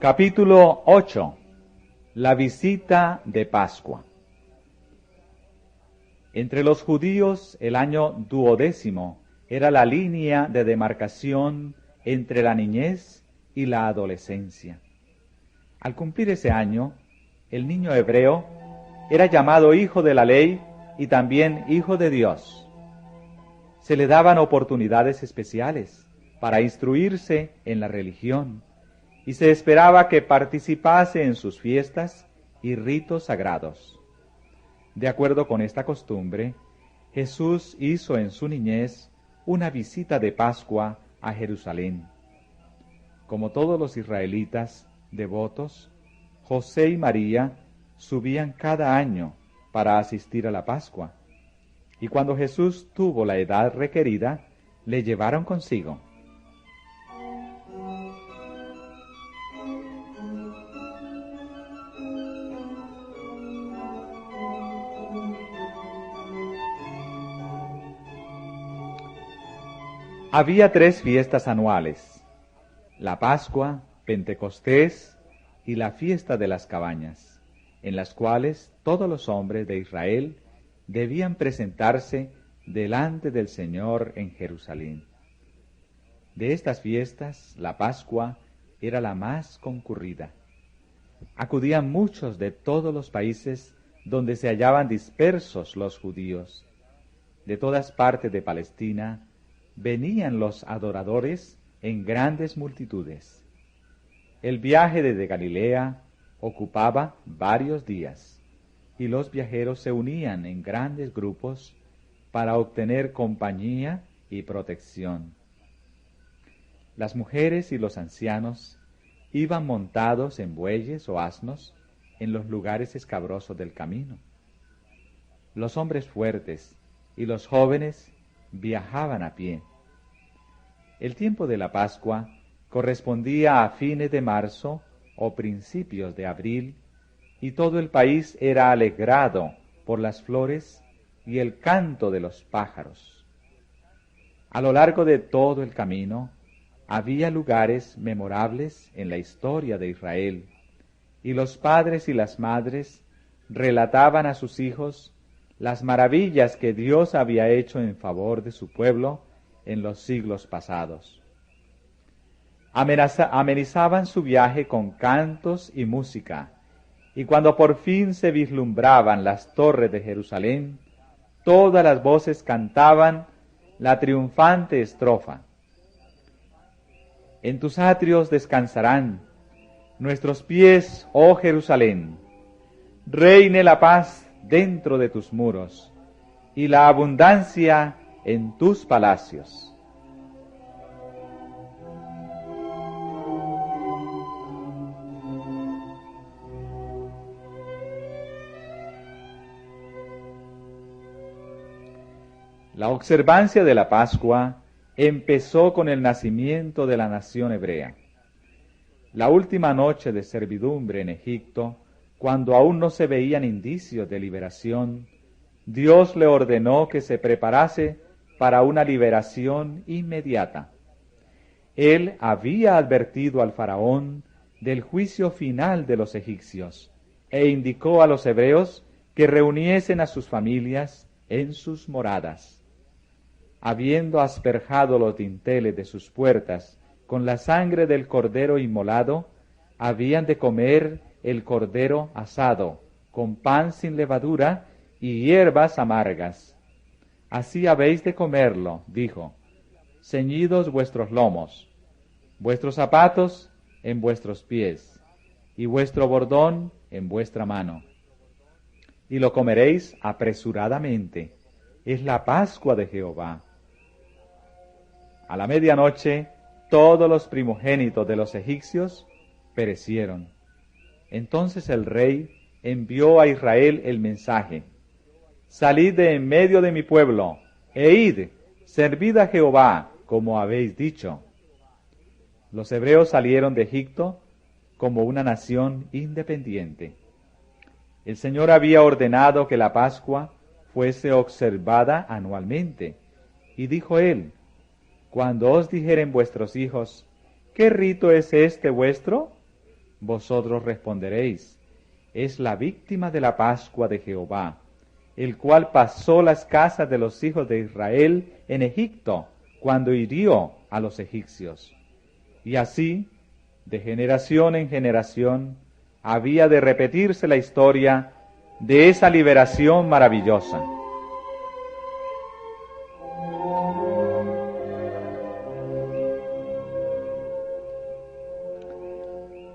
Capítulo 8. La visita de Pascua. Entre los judíos el año 12º era la línea de demarcación entre la niñez y la adolescencia. Al cumplir ese año, el niño hebreo era llamado hijo de la ley y también hijo de Dios. Se le daban oportunidades especiales para instruirse en la religión y se esperaba que participase en sus fiestas y ritos sagrados. De acuerdo con esta costumbre, Jesús hizo en su niñez una visita de Pascua a Jerusalén. Como todos los israelitas devotos, José y María subían cada año para asistir a la Pascua, y cuando Jesús tuvo la edad requerida, le llevaron consigo. Había 3 fiestas anuales: la Pascua, Pentecostés y la fiesta de las cabañas, en las cuales todos los hombres de Israel debían presentarse delante del Señor en Jerusalén. De estas fiestas, la Pascua era la más concurrida. Acudían muchos de todos los países donde se hallaban dispersos los judíos. De todas partes de Palestina venían los adoradores en grandes multitudes. El viaje desde Galilea ocupaba varios días, y los viajeros se unían en grandes grupos para obtener compañía y protección. Las mujeres y los ancianos iban montados en bueyes o asnos en los lugares escabrosos del camino. Los hombres fuertes y los jóvenes viajaban a pie. El tiempo de la Pascua correspondía a fines de marzo o principios de abril, y todo el país era alegrado por las flores y el canto de los pájaros. A lo largo de todo el camino había lugares memorables en la historia de Israel, y los padres y las madres relataban a sus hijos las maravillas que Dios había hecho en favor de su pueblo en los siglos pasados. Amenizaban su viaje con cantos y música, y cuando por fin se vislumbraban las torres de Jerusalén, todas las voces cantaban la triunfante estrofa: En tus atrios descansarán nuestros pies, oh Jerusalén. Reine la paz dentro de tus muros, y la abundancia en tus palacios. La observancia de la Pascua empezó con el nacimiento de la nación hebrea. La última noche de servidumbre en Egipto, cuando aún no se veían indicios de liberación, Dios le ordenó que se preparase para una liberación inmediata. Él había advertido al faraón del juicio final de los egipcios e indicó a los hebreos que reuniesen a sus familias en sus moradas. Habiendo asperjado los dinteles de sus puertas con la sangre del cordero inmolado, habían de comer el cordero asado, con pan sin levadura y hierbas amargas. Así habéis de comerlo, dijo, ceñidos vuestros lomos, vuestros zapatos en vuestros pies, y vuestro bordón en vuestra mano. Y lo comeréis apresuradamente, es la Pascua de Jehová. A la medianoche, todos los primogénitos de los egipcios perecieron. Entonces el rey envió a Israel el mensaje: Salid de en medio de mi pueblo, e id, servid a Jehová, como habéis dicho. Los hebreos salieron de Egipto como una nación independiente. El Señor había ordenado que la Pascua fuese observada anualmente, y dijo él: Cuando os dijeren vuestros hijos, ¿qué rito es este vuestro? Vosotros responderéis, es la víctima de la Pascua de Jehová, el cual pasó las casas de los hijos de Israel en Egipto, cuando hirió a los egipcios. Y así, de generación en generación, había de repetirse la historia de esa liberación maravillosa.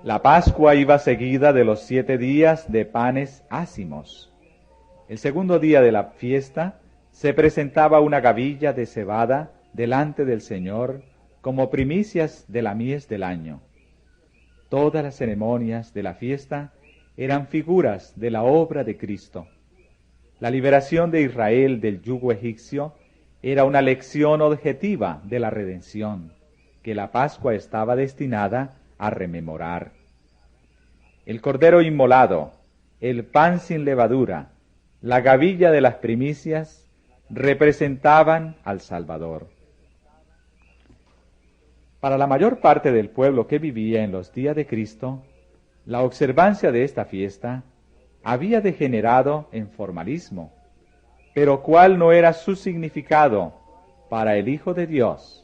La Pascua iba seguida de los 7 días de panes ácimos. El segundo día de la fiesta se presentaba una gavilla de cebada delante del Señor como primicias de la mies del año. Todas las ceremonias de la fiesta eran figuras de la obra de Cristo. La liberación de Israel del yugo egipcio era una lección objetiva de la redención, que la Pascua estaba destinada a rememorar. El cordero inmolado, el pan sin levadura, la gavilla de las primicias representaban al Salvador. Para la mayor parte del pueblo que vivía en los días de Cristo, la observancia de esta fiesta había degenerado en formalismo, pero ¿cuál no era su significado para el Hijo de Dios?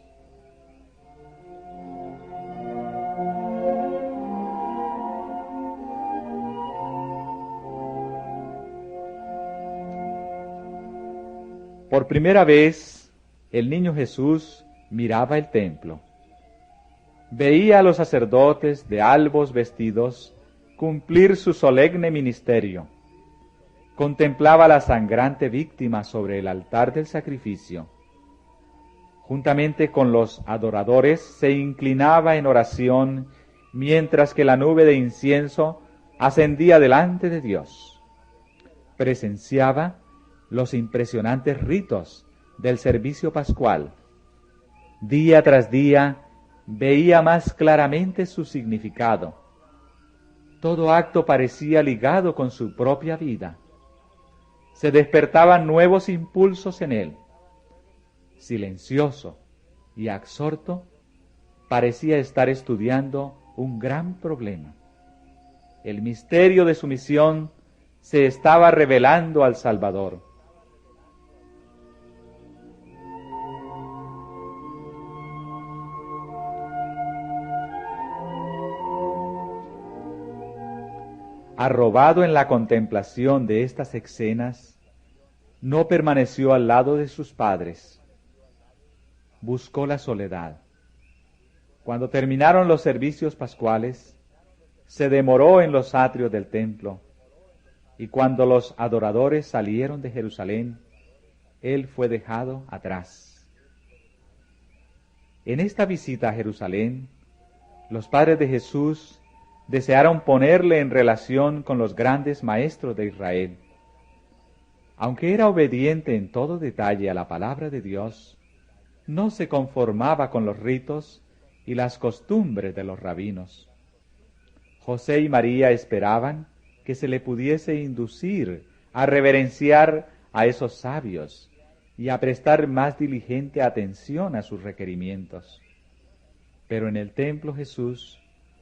Por primera vez, el niño Jesús miraba el templo. Veía a los sacerdotes de albos vestidos cumplir su solemne ministerio. Contemplaba la sangrante víctima sobre el altar del sacrificio. Juntamente con los adoradores se inclinaba en oración mientras que la nube de incienso ascendía delante de Dios. Presenciaba los impresionantes ritos del servicio pascual. Día tras día veía más claramente su significado. Todo acto parecía ligado con su propia vida. Se despertaban nuevos impulsos en él. Silencioso y absorto, parecía estar estudiando un gran problema. El misterio de su misión se estaba revelando al Salvador. Arrobado en la contemplación de estas escenas, no permaneció al lado de sus padres. Buscó la soledad. Cuando terminaron los servicios pascuales, se demoró en los atrios del templo, y cuando los adoradores salieron de Jerusalén, él fue dejado atrás. En esta visita a Jerusalén, los padres de Jesús desearon ponerle en relación con los grandes maestros de Israel. Aunque era obediente en todo detalle a la palabra de Dios, no se conformaba con los ritos y las costumbres de los rabinos. José y María esperaban que se le pudiese inducir a reverenciar a esos sabios y a prestar más diligente atención a sus requerimientos. Pero en el templo Jesús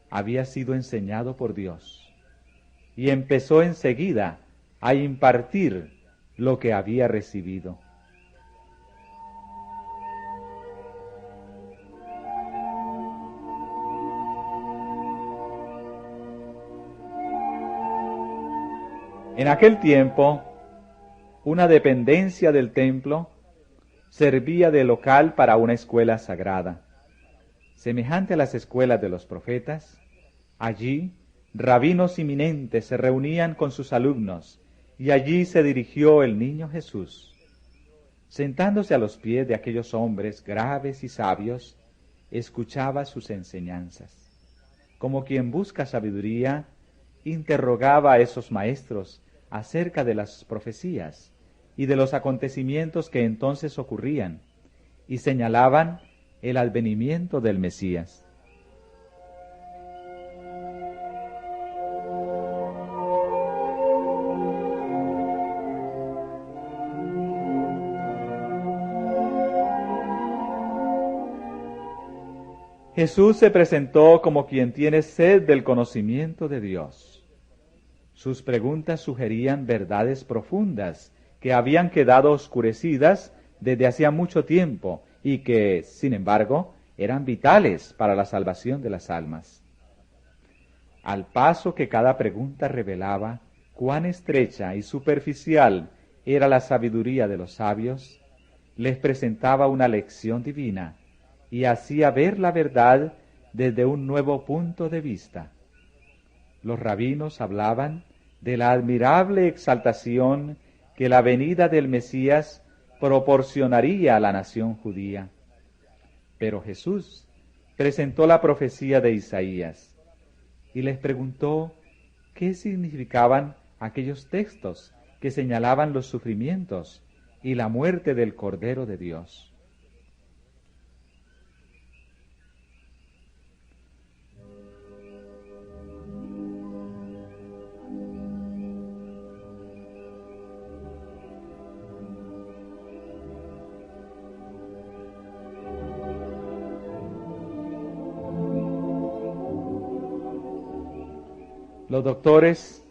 había sido enseñado por Dios y empezó enseguida a impartir lo que había recibido. En aquel tiempo, una dependencia del templo servía de local para una escuela sagrada. Semejante a las escuelas de los profetas, allí rabinos eminentes se reunían con sus alumnos, y allí se dirigió el niño Jesús. Sentándose a los pies de aquellos hombres graves y sabios, escuchaba sus enseñanzas. Como quien busca sabiduría, interrogaba a esos maestros acerca de las profecías y de los acontecimientos que entonces ocurrían, y señalaban el advenimiento del Mesías. Jesús se presentó como quien tiene sed del conocimiento de Dios. Sus preguntas sugerían verdades profundas que habían quedado oscurecidas desde hacía mucho tiempo y que, sin embargo, eran vitales para la salvación de las almas. Al paso que cada pregunta revelaba cuán estrecha y superficial era la sabiduría de los sabios, les presentaba una lección divina y hacía ver la verdad desde un nuevo punto de vista. Los rabinos hablaban de la admirable exaltación que la venida del Mesías proporcionaría a la nación judía. Pero Jesús presentó la profecía de Isaías y les preguntó qué significaban aquellos textos que señalaban los sufrimientos y la muerte del Cordero de Dios. Los doctores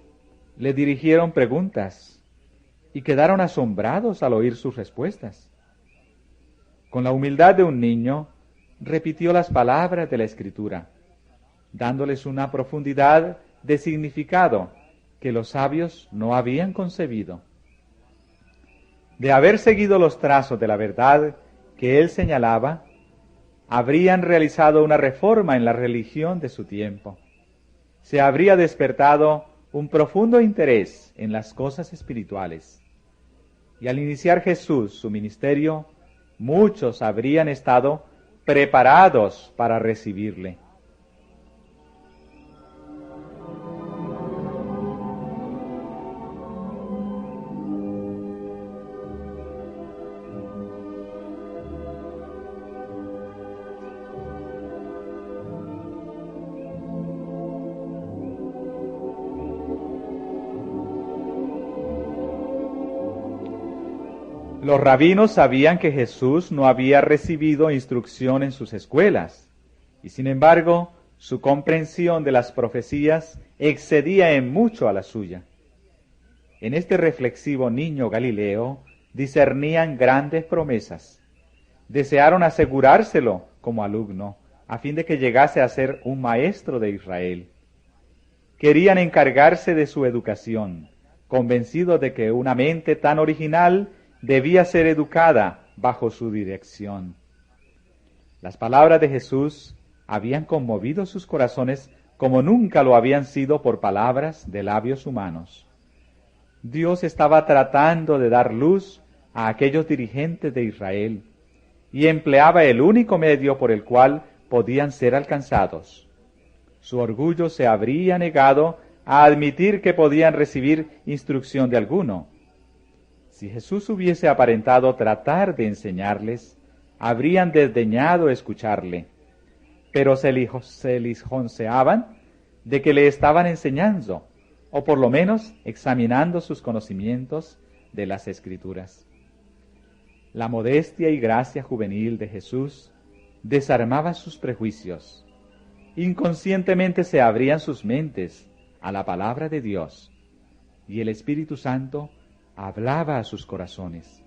le dirigieron preguntas y quedaron asombrados al oír sus respuestas. Con la humildad de un niño, repitió las palabras de la Escritura, dándoles una profundidad de significado que los sabios no habían concebido. De haber seguido los trazos de la verdad que él señalaba, habrían realizado una reforma en la religión de su tiempo. Se habría despertado un profundo interés en las cosas espirituales. Y al iniciar Jesús su ministerio, muchos habrían estado preparados para recibirle. Los rabinos sabían que Jesús no había recibido instrucción en sus escuelas, y sin embargo, su comprensión de las profecías excedía en mucho a la suya. En este reflexivo niño Galileo discernían grandes promesas. Desearon asegurárselo como alumno, a fin de que llegase a ser un maestro de Israel. Querían encargarse de su educación, convencidos de que una mente tan original debía ser educada bajo su dirección. Las palabras de Jesús habían conmovido sus corazones como nunca lo habían sido por palabras de labios humanos. Dios estaba tratando de dar luz a aquellos dirigentes de Israel y empleaba el único medio por el cual podían ser alcanzados. Su orgullo se habría negado a admitir que podían recibir instrucción de alguno. Si Jesús hubiese aparentado tratar de enseñarles, habrían desdeñado escucharle, pero se lisonjeaban de que le estaban enseñando, o por lo menos examinando sus conocimientos de las Escrituras. La modestia y gracia juvenil de Jesús desarmaba sus prejuicios. Inconscientemente se abrían sus mentes a la palabra de Dios, y el Espíritu Santo hablaba a sus corazones.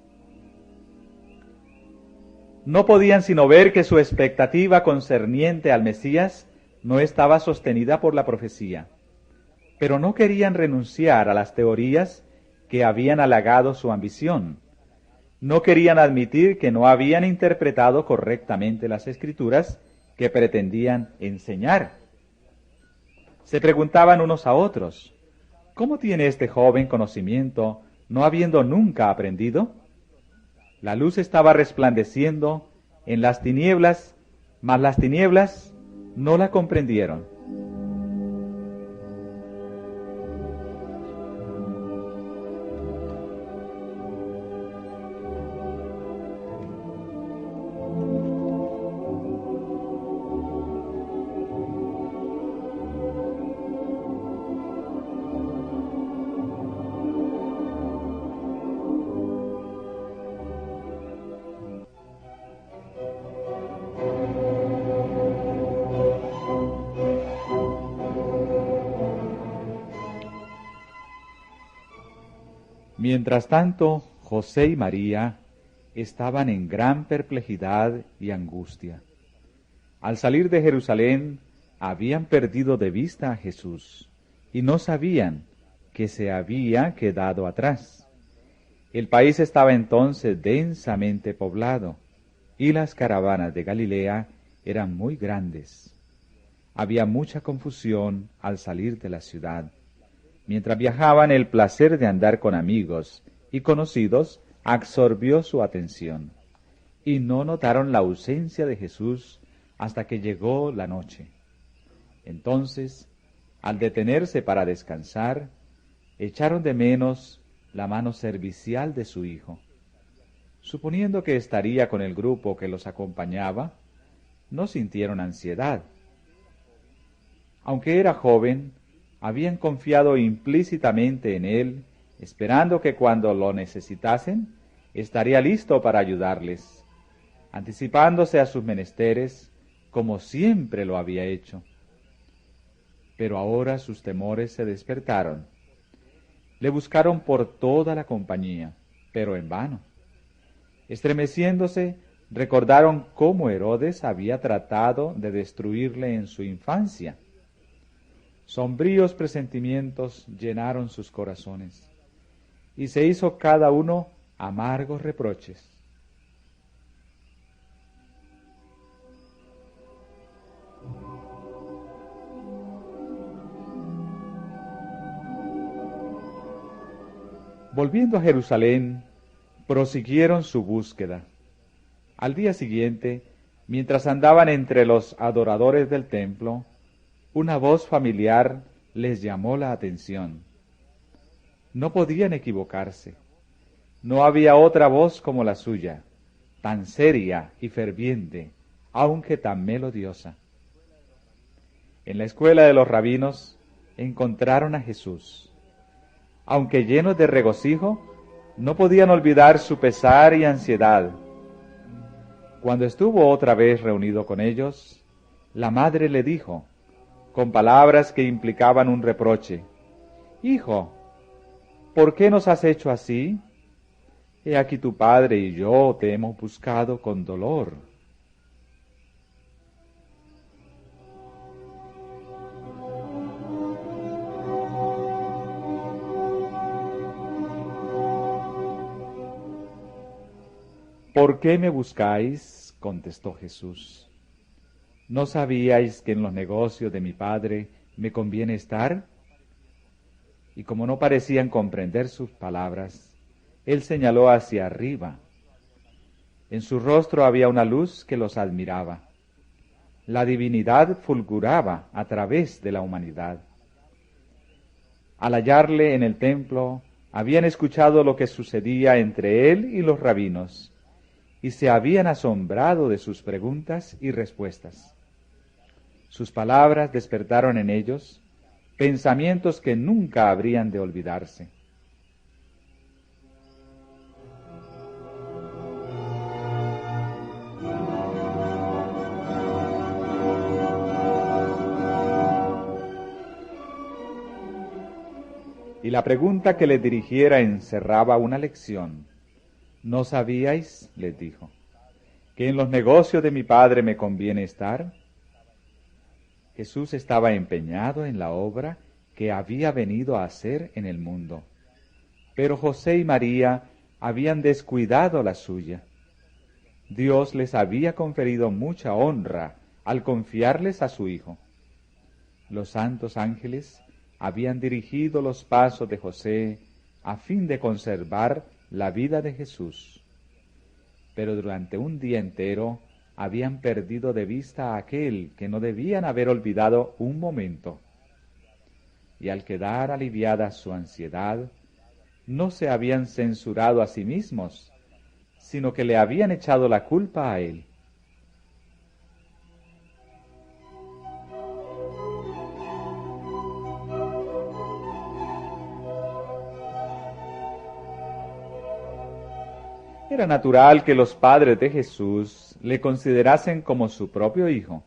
No podían sino ver que su expectativa concerniente al Mesías no estaba sostenida por la profecía, pero no querían renunciar a las teorías que habían halagado su ambición. No querían admitir que no habían interpretado correctamente las Escrituras que pretendían enseñar. Se preguntaban unos a otros, ¿cómo tiene este joven conocimiento no habiendo nunca aprendido? La luz estaba resplandeciendo en las tinieblas, mas las tinieblas no la comprendieron. Mientras tanto, José y María estaban en gran perplejidad y angustia. Al salir de Jerusalén, habían perdido de vista a Jesús y no sabían que se había quedado atrás. El país estaba entonces densamente poblado y las caravanas de Galilea eran muy grandes. Había mucha confusión al salir de la ciudad. Mientras viajaban, el placer de andar con amigos y conocidos absorbió su atención, y no notaron la ausencia de Jesús hasta que llegó la noche. Entonces, al detenerse para descansar, echaron de menos la mano servicial de su hijo. Suponiendo que estaría con el grupo que los acompañaba, no sintieron ansiedad. Aunque era joven, habían confiado implícitamente en él, esperando que cuando lo necesitasen, estaría listo para ayudarles, anticipándose a sus menesteres, como siempre lo había hecho. Pero ahora sus temores se despertaron. Le buscaron por toda la compañía, pero en vano. Estremeciéndose, recordaron cómo Herodes había tratado de destruirle en su infancia. Sombríos presentimientos llenaron sus corazones, y se hizo cada uno amargos reproches. Volviendo a Jerusalén, prosiguieron su búsqueda. Al día siguiente, mientras andaban entre los adoradores del templo, una voz familiar les llamó la atención. No podían equivocarse. No había otra voz como la suya, tan seria y ferviente, aunque tan melodiosa. En la escuela de los rabinos encontraron a Jesús. Aunque llenos de regocijo, no podían olvidar su pesar y ansiedad. Cuando estuvo otra vez reunido con ellos, la madre le dijo, con palabras que implicaban un reproche, «Hijo, ¿por qué nos has hecho así? He aquí tu padre y yo te hemos buscado con dolor». «¿Por qué me buscáis?», contestó Jesús. ¿No sabíais que en los negocios de mi Padre me conviene estar? Y como no parecían comprender sus palabras, él señaló hacia arriba. En su rostro había una luz que los admiraba. La divinidad fulguraba a través de la humanidad. Al hallarle en el templo, habían escuchado lo que sucedía entre él y los rabinos, y se habían asombrado de sus preguntas y respuestas. Sus palabras despertaron en ellos pensamientos que nunca habrían de olvidarse. Y la pregunta que le dirigiera encerraba una lección. ¿No sabíais?, les dijo, que en los negocios de mi Padre me conviene estar. Jesús estaba empeñado en la obra que había venido a hacer en el mundo, pero José y María habían descuidado la suya. Dios les había conferido mucha honra al confiarles a su Hijo. Los santos ángeles habían dirigido los pasos de José a fin de conservar la vida de Jesús, pero durante un día entero habían perdido de vista a aquel que no debían haber olvidado un momento. Y al quedar aliviada su ansiedad, no se habían censurado a sí mismos, sino que le habían echado la culpa a él. Era natural que los padres de Jesús le considerasen como su propio hijo.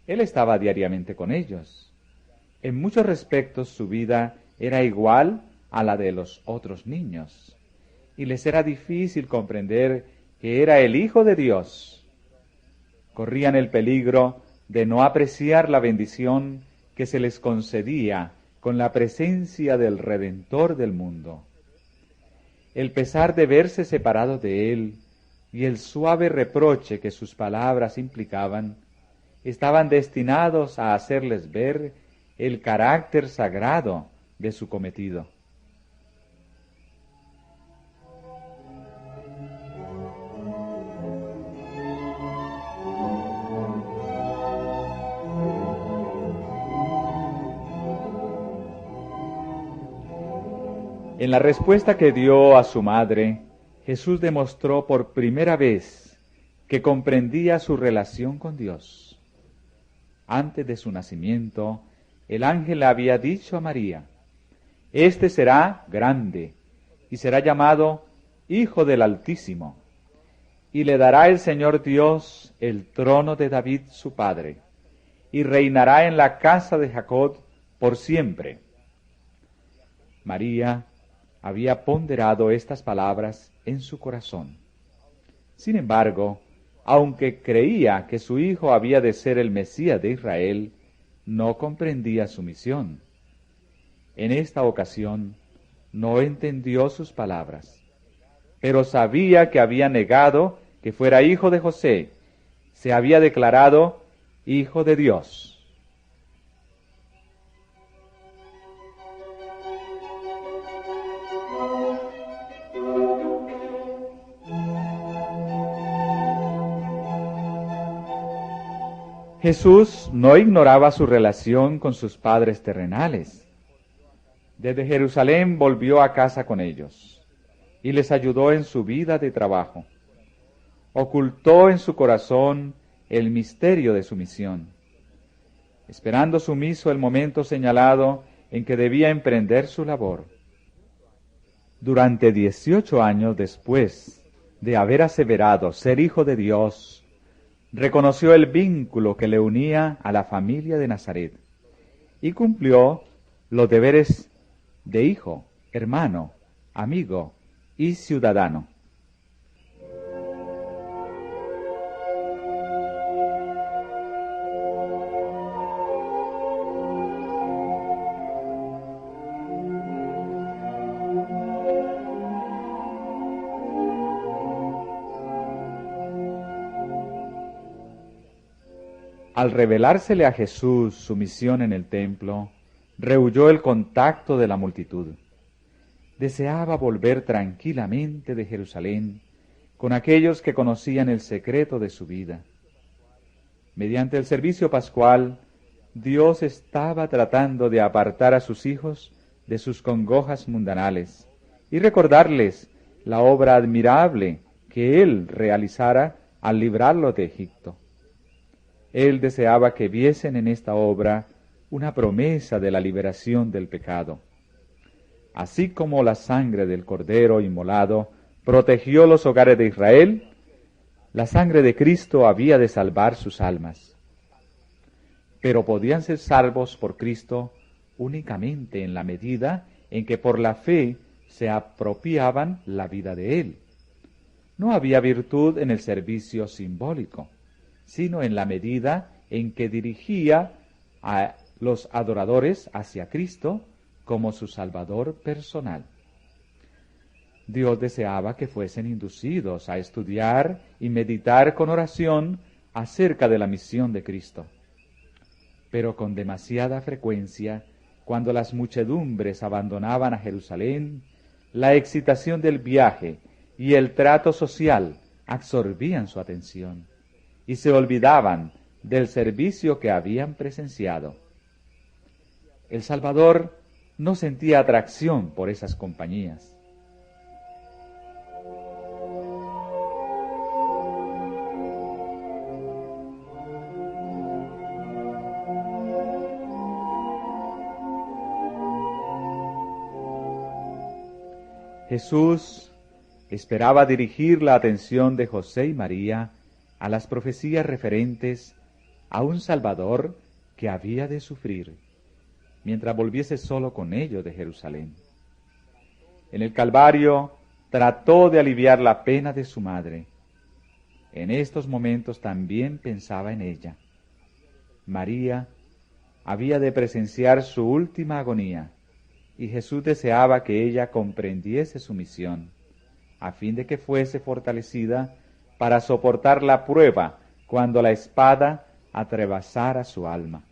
Él estaba diariamente con ellos. En muchos respectos su vida era igual a la de los otros niños, y les era difícil comprender que era el Hijo de Dios. Corrían el peligro de no apreciar la bendición que se les concedía con la presencia del Redentor del mundo. El pesar de verse separados de Él y el suave reproche que sus palabras implicaban estaban destinados a hacerles ver el carácter sagrado de su cometido. En la respuesta que dio a su madre, Jesús demostró por primera vez que comprendía su relación con Dios. Antes de su nacimiento, el ángel le había dicho a María: «Este será grande y será llamado Hijo del Altísimo, y le dará el Señor Dios el trono de David su padre, y reinará en la casa de Jacob por siempre». María había ponderado estas palabras en su corazón. Sin embargo, aunque creía que su hijo había de ser el Mesías de Israel, no comprendía su misión. En esta ocasión no entendió sus palabras, pero sabía que había negado que fuera hijo de José. Se había declarado hijo de Dios. Jesús no ignoraba su relación con sus padres terrenales. Desde Jerusalén volvió a casa con ellos y les ayudó en su vida de trabajo. Ocultó en su corazón el misterio de su misión, esperando sumiso el momento señalado en que debía emprender su labor. Durante 18 años después de haber aseverado ser hijo de Dios, reconoció el vínculo que le unía a la familia de Nazaret y cumplió los deberes de hijo, hermano, amigo y ciudadano. Al revelársele a Jesús su misión en el templo, rehuyó el contacto de la multitud. Deseaba volver tranquilamente de Jerusalén con aquellos que conocían el secreto de su vida. Mediante el servicio pascual, Dios estaba tratando de apartar a sus hijos de sus congojas mundanales y recordarles la obra admirable que Él realizara al librarlos de Egipto. Él deseaba que viesen en esta obra una promesa de la liberación del pecado. Así como la sangre del Cordero inmolado protegió los hogares de Israel, la sangre de Cristo había de salvar sus almas. Pero podían ser salvos por Cristo únicamente en la medida en que por la fe se apropiaban la vida de Él. No había virtud en el servicio simbólico, sino en la medida en que dirigía a los adoradores hacia Cristo como su Salvador personal. Dios deseaba que fuesen inducidos a estudiar y meditar con oración acerca de la misión de Cristo. Pero con demasiada frecuencia, cuando las muchedumbres abandonaban a Jerusalén, la excitación del viaje y el trato social absorbían su atención y se olvidaban del servicio que habían presenciado. El Salvador no sentía atracción por esas compañías. Jesús esperaba dirigir la atención de José y María a las profecías referentes a un Salvador que había de sufrir, mientras volviese solo con ellos de Jerusalén. En el Calvario trató de aliviar la pena de su madre. En estos momentos también pensaba en ella. María había de presenciar su última agonía, y Jesús deseaba que ella comprendiese su misión, a fin de que fuese fortalecida para soportar la prueba cuando la espada atravesara su alma.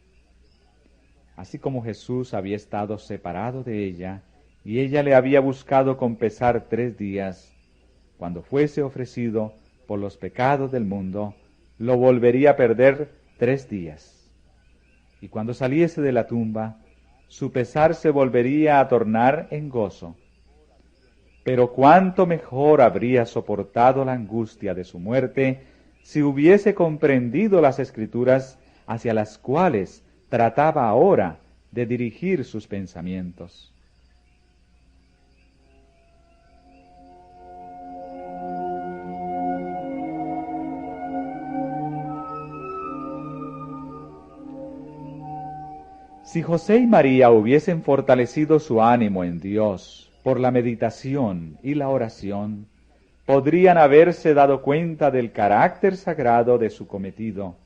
Así como Jesús había estado separado de ella, y ella le había buscado con pesar 3 días, cuando fuese ofrecido por los pecados del mundo, lo volvería a perder 3 días. Y cuando saliese de la tumba, su pesar se volvería a tornar en gozo. Pero cuánto mejor habría soportado la angustia de su muerte si hubiese comprendido las Escrituras hacia las cuales trataba ahora de dirigir sus pensamientos. Si José y María hubiesen fortalecido su ánimo en Dios por la meditación y la oración, podrían haberse dado cuenta del carácter sagrado de su cometido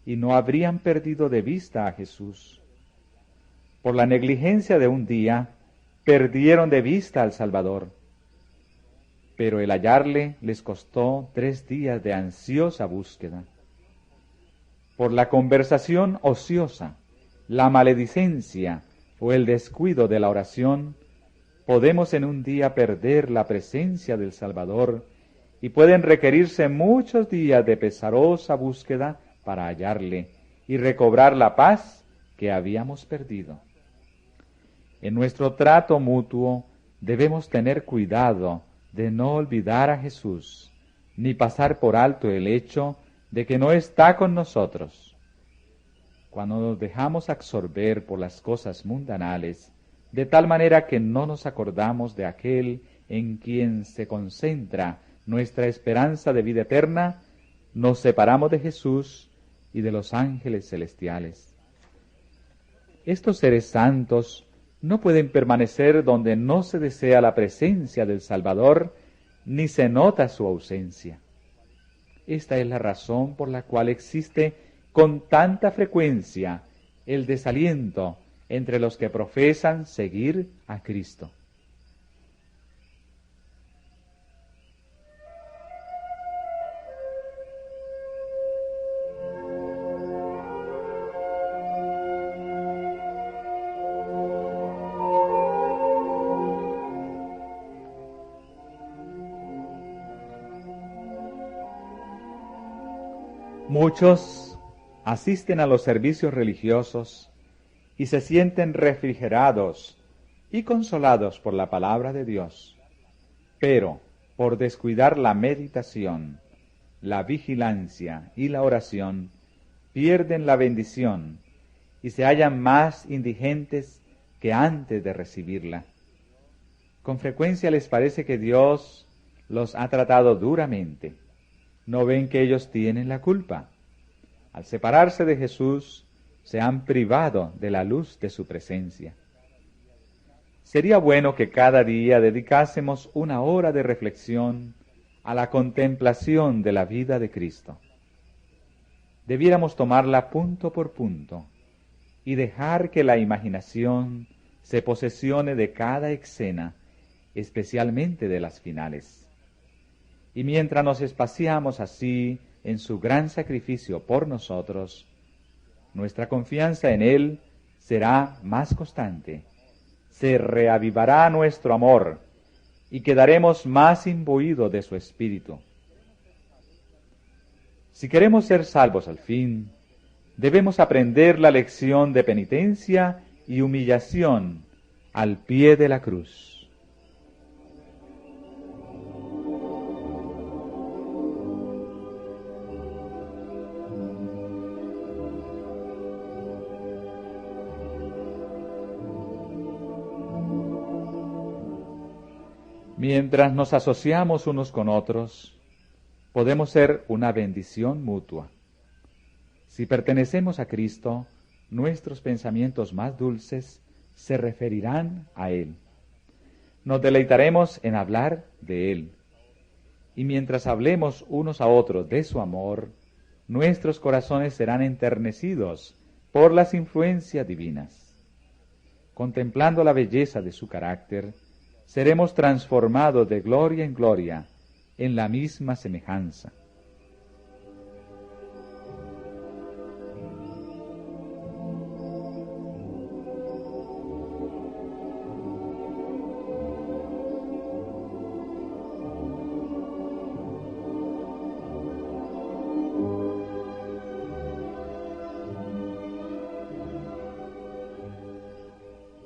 y no habrían perdido de vista a Jesús. Por la negligencia de un día, perdieron de vista al Salvador. Pero el hallarle les costó 3 días de ansiosa búsqueda. Por la conversación ociosa, la maledicencia o el descuido de la oración, podemos en un día perder la presencia del Salvador y pueden requerirse muchos días de pesarosa búsqueda para hallarle y recobrar la paz que habíamos perdido. En nuestro trato mutuo debemos tener cuidado de no olvidar a Jesús, ni pasar por alto el hecho de que no está con nosotros. Cuando nos dejamos absorber por las cosas mundanales, de tal manera que no nos acordamos de aquel en quien se concentra nuestra esperanza de vida eterna, nos separamos de Jesús y de los ángeles celestiales. Estos seres santos no pueden permanecer donde no se desea la presencia del Salvador, ni se nota su ausencia. Esta es la razón por la cual existe con tanta frecuencia el desaliento entre los que profesan seguir a Cristo. Muchos asisten a los servicios religiosos y se sienten refrigerados y consolados por la palabra de Dios, pero por descuidar la meditación, la vigilancia y la oración, pierden la bendición y se hallan más indigentes que antes de recibirla. Con frecuencia les parece que Dios los ha tratado duramente. No ven que ellos tienen la culpa. Al separarse de Jesús, se han privado de la luz de su presencia. Sería bueno que cada día dedicásemos 1 hora de reflexión a la contemplación de la vida de Cristo. Debiéramos tomarla punto por punto y dejar que la imaginación se posesione de cada escena, especialmente de las finales. Y mientras nos espaciamos así en su gran sacrificio por nosotros, nuestra confianza en Él será más constante, se reavivará nuestro amor y quedaremos más imbuidos de su Espíritu. Si queremos ser salvos al fin, debemos aprender la lección de penitencia y humillación al pie de la cruz. Mientras nos asociamos unos con otros, podemos ser una bendición mutua. Si pertenecemos a Cristo, nuestros pensamientos más dulces se referirán a Él. nos deleitaremos en hablar de Él. Y mientras hablemos unos a otros de su amor, nuestros corazones serán enternecidos por las influencias divinas. Contemplando la belleza de su carácter, seremos transformados de gloria en gloria en la misma semejanza.